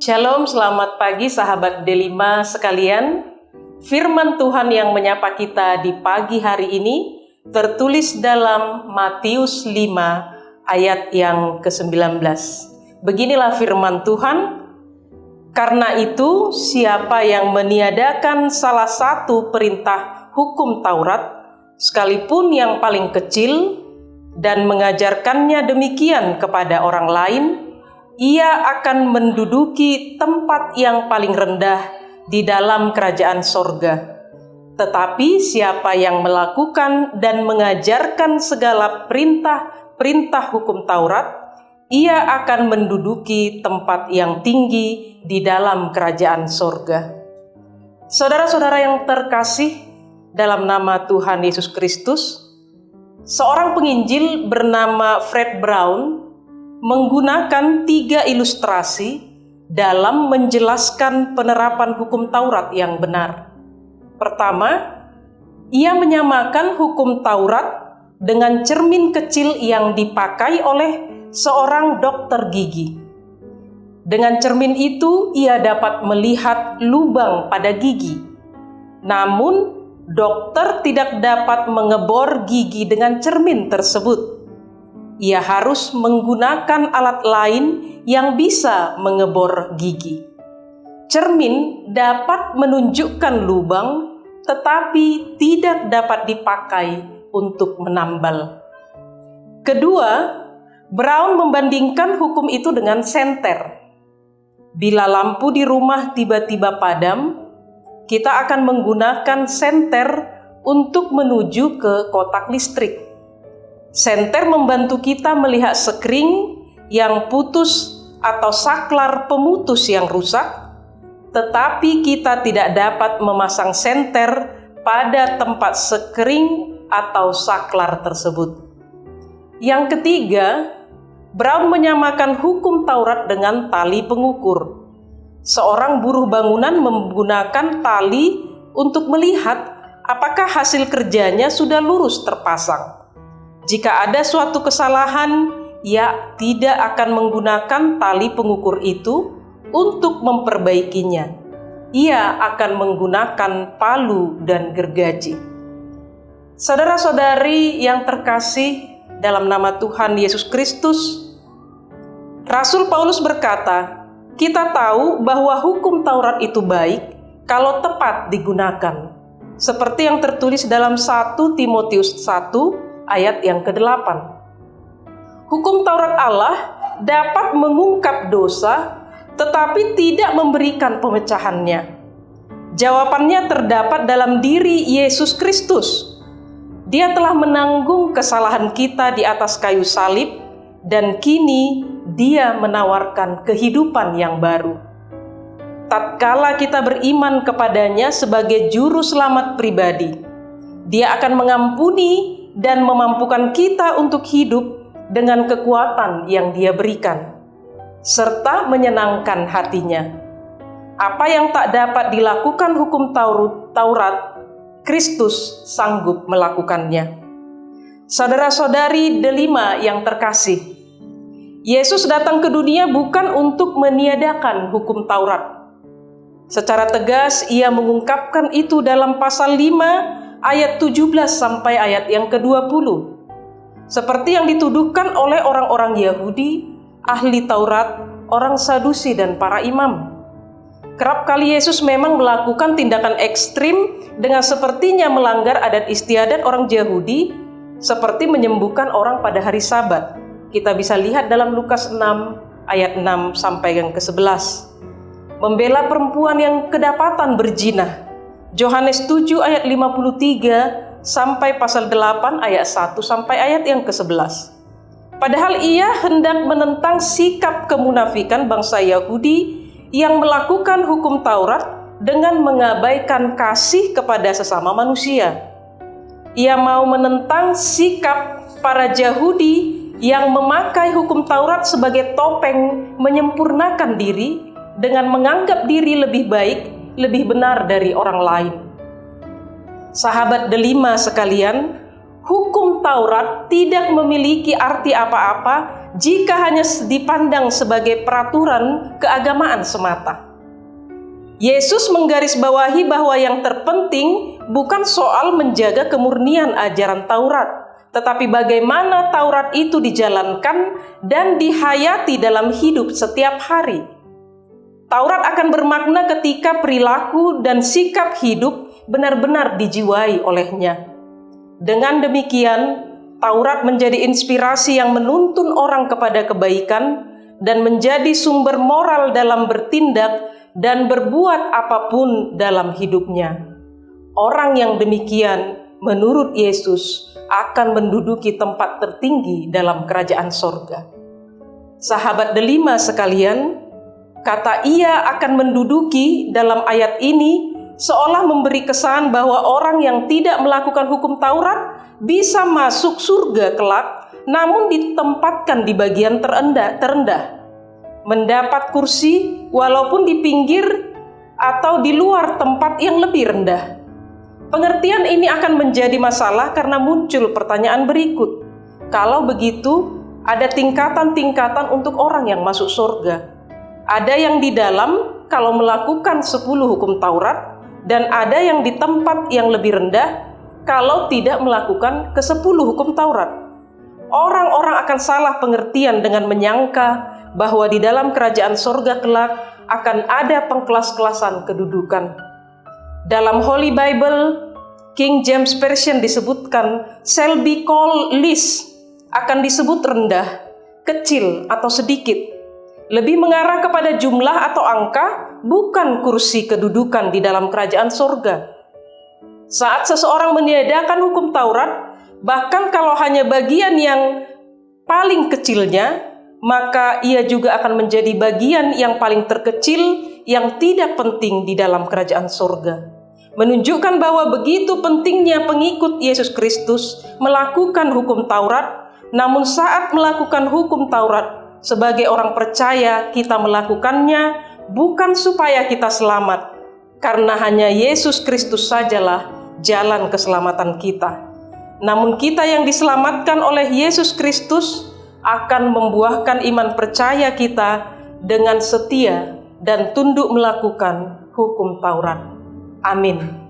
Shalom, selamat pagi sahabat D5 sekalian. Firman Tuhan yang menyapa kita di pagi hari ini tertulis dalam Matius 5 ayat yang ke-19. Beginilah firman Tuhan, karena itu siapa yang meniadakan salah satu perintah hukum Taurat, sekalipun yang paling kecil, dan mengajarkannya demikian kepada orang lain, ia akan menduduki tempat yang paling rendah di dalam kerajaan sorga. Tetapi siapa yang melakukan dan mengajarkan segala perintah hukum Taurat, ia akan menduduki tempat yang tinggi di dalam kerajaan sorga. Saudara-saudara yang terkasih dalam nama Tuhan Yesus Kristus, seorang penginjil bernama Fred Brown menggunakan 3 ilustrasi dalam menjelaskan penerapan hukum Taurat yang benar. Pertama, ia menyamakan hukum Taurat dengan cermin kecil yang dipakai oleh seorang dokter gigi. Dengan cermin itu, ia dapat melihat lubang pada gigi. Namun, dokter tidak dapat mengebor gigi dengan cermin tersebut. Ia harus menggunakan alat lain yang bisa mengebor gigi. Cermin dapat menunjukkan lubang, tetapi tidak dapat dipakai untuk menambal. Kedua, Brown membandingkan hukum itu dengan senter. Bila lampu di rumah tiba-tiba padam, kita akan menggunakan senter untuk menuju ke kotak listrik. Senter membantu kita melihat sekring yang putus atau saklar pemutus yang rusak, tetapi kita tidak dapat memasang senter pada tempat sekring atau saklar tersebut. Yang ketiga, Brown menyamakan hukum Taurat dengan tali pengukur. Seorang buruh bangunan menggunakan tali untuk melihat apakah hasil kerjanya sudah lurus terpasang. Jika ada suatu kesalahan, ia tidak akan menggunakan tali pengukur itu untuk memperbaikinya. Ia akan menggunakan palu dan gergaji. Saudara-saudari yang terkasih dalam nama Tuhan Yesus Kristus, Rasul Paulus berkata, kita tahu bahwa hukum Taurat itu baik kalau tepat digunakan. Seperti yang tertulis dalam 1 Timotius 1 ayat yang ke-8. Hukum Taurat Allah dapat mengungkap dosa, tetapi tidak memberikan pemecahannya. Jawabannya terdapat dalam diri Yesus Kristus. Dia telah menanggung kesalahan kita di atas kayu salib, dan kini Dia menawarkan kehidupan yang baru. Tatkala kita beriman kepadanya sebagai juru selamat pribadi, Dia akan mengampuni dan memampukan kita untuk hidup dengan kekuatan yang Dia berikan, serta menyenangkan hatinya. Apa yang tak dapat dilakukan hukum Taurat, Kristus sanggup melakukannya. Saudara-saudari D5 yang terkasih, Yesus datang ke dunia bukan untuk meniadakan hukum Taurat. Secara tegas Ia mengungkapkan itu dalam pasal 5 ayat 17 sampai ayat yang ke-20. Seperti yang dituduhkan oleh orang-orang Yahudi, ahli Taurat, orang Sadusi, dan para imam. Kerap kali Yesus memang melakukan tindakan ekstrim dengan sepertinya melanggar adat istiadat orang Yahudi, seperti menyembuhkan orang pada hari Sabat. Kita bisa lihat dalam Lukas 6 ayat 6 sampai yang ke-11. Membela perempuan yang kedapatan berzina, Yohanes 7 ayat 53 sampai pasal 8 ayat 1 sampai ayat yang ke-11. Padahal Ia hendak menentang sikap kemunafikan bangsa Yahudi yang melakukan hukum Taurat dengan mengabaikan kasih kepada sesama manusia. Ia mau menentang sikap para Yahudi yang memakai hukum Taurat sebagai topeng menyempurnakan diri dengan menganggap diri lebih baik, lebih benar dari orang lain. Sahabat D5 sekalian, hukum Taurat tidak memiliki arti apa-apa jika hanya dipandang sebagai peraturan keagamaan semata. Yesus menggarisbawahi bahwa yang terpenting bukan soal menjaga kemurnian ajaran Taurat, tetapi bagaimana Taurat itu dijalankan dan dihayati dalam hidup setiap hari. Taurat akan bermakna ketika perilaku dan sikap hidup benar-benar dijiwai olehnya. Dengan demikian, Taurat menjadi inspirasi yang menuntun orang kepada kebaikan dan menjadi sumber moral dalam bertindak dan berbuat apapun dalam hidupnya. Orang yang demikian, menurut Yesus, akan menduduki tempat tertinggi dalam kerajaan sorga. Sahabat delima sekalian, kata ia akan menduduki dalam ayat ini seolah memberi kesan bahwa orang yang tidak melakukan hukum Taurat bisa masuk surga kelak, namun ditempatkan di bagian terendah, mendapat kursi walaupun di pinggir atau di luar tempat yang lebih rendah. Pengertian ini akan menjadi masalah karena muncul pertanyaan berikut. Kalau begitu, ada tingkatan-tingkatan untuk orang yang masuk surga. Ada yang di dalam kalau melakukan 10 hukum Taurat, dan ada yang di tempat yang lebih rendah kalau tidak melakukan ke-10 hukum Taurat. Orang-orang akan salah pengertian dengan menyangka bahwa di dalam kerajaan sorga kelak akan ada pengkelas-kelasan kedudukan. Dalam Holy Bible, King James Version disebutkan shall be called least, akan disebut rendah, kecil atau sedikit. Lebih mengarah kepada jumlah atau angka, bukan kursi kedudukan di dalam kerajaan sorga. Saat seseorang meniadakan hukum Taurat, bahkan kalau hanya bagian yang paling kecilnya, maka ia juga akan menjadi bagian yang paling terkecil yang tidak penting di dalam kerajaan sorga. Menunjukkan bahwa begitu pentingnya pengikut Yesus Kristus melakukan hukum Taurat, namun saat melakukan hukum Taurat, sebagai orang percaya kita melakukannya bukan supaya kita selamat, karena hanya Yesus Kristus sajalah jalan keselamatan kita. Namun kita yang diselamatkan oleh Yesus Kristus akan membuahkan iman percaya kita dengan setia dan tunduk melakukan hukum Taurat. Amin.